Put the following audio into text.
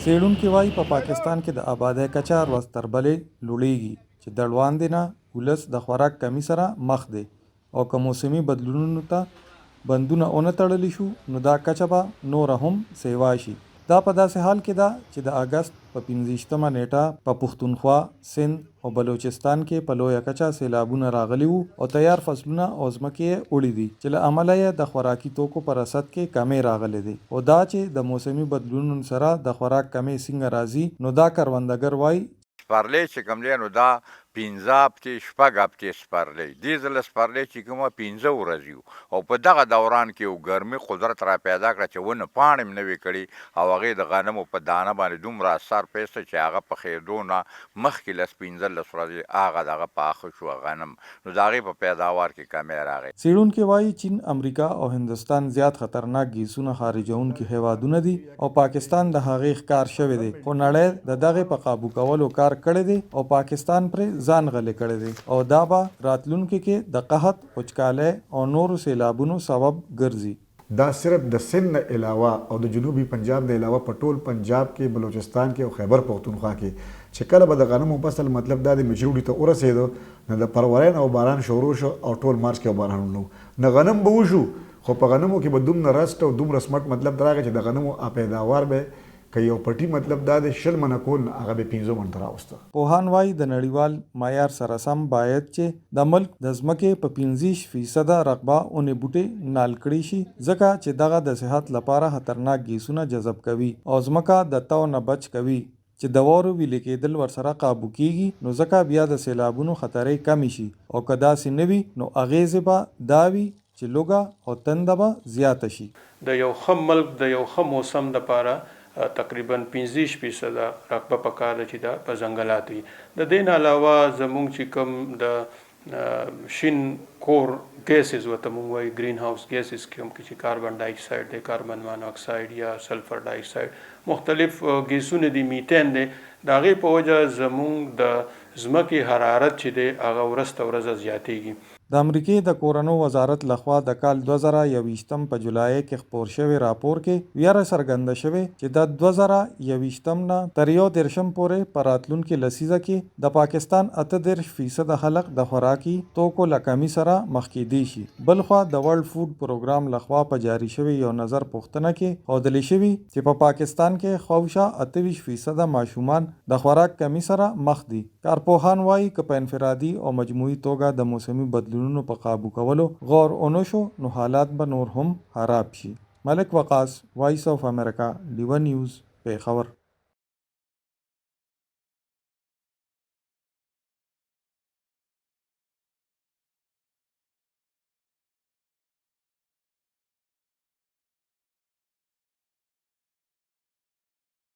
څېړونکي وایي په پاکستان کې د آبادۍ کچه ورځ تر بلې لوړیږي چې د ړواندې نه ولس د خوراک کمی سره مخ دی او که موسمي بدلونونو ته بندونه ونه تړلی شو نو دا کچه به نوره هم سیوا شي. دا په داسې حال کې ده چې د اګست په 15مه نیټه په پښتونخوا، سند او بلوچستان کې په لویه کچه سیلابونه راغلي وو او تیار فصلونه او ځمکې یې وړي دي چې له امله یې د خوراکي توکو په رسد کې کمی راغلی دی. او دا چې د موسمي بدلونونو سره د خوراک کمی څنګه راځي نو دا کروندګر وایي سپرلی چې کوم دی نو دا 15 هفتې 6 هفتې سپرلی دې ځله سپرلی چې کومه 15 ورځې وو او په دغه دوران کې یو ګرمي قدرت را پیدا کړه چې ونه پاڼې م نوې کړي او هغې د غنمو په دانه باندې دومره اثر پیسته چې هغه پخېدو نه مخکې 15 ورځې هغه دغه پاخه شو غنم نو د هغې په پیداوار کې کمی راغی. څېړونکي وایي چین، امریکا او هندوستان زیات خطرناک ګیسونه خارجونکي هیوادونه دي او پاکستان د هغې ښکار شوی دی خو نړۍ د دغې په قابو کولو کار کړی دی او پاکستان پرې ځان غلی کړی دی او دا به راتلونکي کې د قحط، وچکالۍ او نورو سیلابونو سبب ګرځي. دا صرف د سند نه علاوه او د جنوبي پنجاب نه علاوه په ټول پنجاب کې، بلوچستان کې او خیبر پښتونخوا کې چې کله به د غنمو فصل مطلب دا د مچروړي ته ورسېدو نو د پروین او باران شروع شو او ټول مارچ کې باران نو نه غنم به وشو خو په غنمو کې به دومره رست او دومره سمټ مطلب راغی چې د غنمو پیداوار به که یو پټي مطلب دا د 100 منه کول هغه به 15 منه راوسته. پوهان وایي د نړیوال معیار سره سم باید چې د ملک د ځمکې په 15% رقبه اونې بوټي نال کړي شي ځکه چې دغه د صحت لپاره خطرناک ګیسونه جذب کوي او ځمکه د تو نه بچ کوي چې د واورو ویلې کېدل ورسره قابو کیږي نو ځکه بیا د سیلابونو خطرې کمی شي او که داسې نه وي نو اغیزې به دا وي چې لوږه او تنده به زیاته شي. د یو ښه ملک د یو ښه موسم دپاره تقریبا 15% رقبه پکار ده چې دا په ځنګلات وي. د دې نه علاوه زموږ چې کوم د شین کور ګیسز ورته موږ وایي ګرین هاوس ګیسز کوم چې کاربن ډای اکساید دی، کاربن مونوکساید یا سلفر ډای اکساید مختلف ګیسونه دي، میتین دی، د هغې په وجه زموږ د ځمکې حرارت چې دی هغه ورځ ته ورځ زیاتېږي. د امریکې د کورنو وزارت لخوا د کال 2021 په جولای کې خپور شوی راپور کې ویره څرګنده شوې چې د 2021 نه تر 31 پورې په راتلونکي لسیزه کې د پاکستان 38% خلک د خوراکي توکو له کمي سره مخ کېدی شي. بلخوا د ورلد فود پروګرام لخوا په جاری شوی یو نظر پوښتنه کې ښودل شوي چې په پاکستان کې خواوشا 28% ماشومان د خوراک کمی سره مخ دي. کارپوهان وایي که په انفرادي او مجموعي توګه د موسمي بدلونونو په قابو کولو غور ونه شو نو حالات به نور هم خراب شي. ملک وقاص، وایس آف امریکا، ډیوه نیوز، پیښور.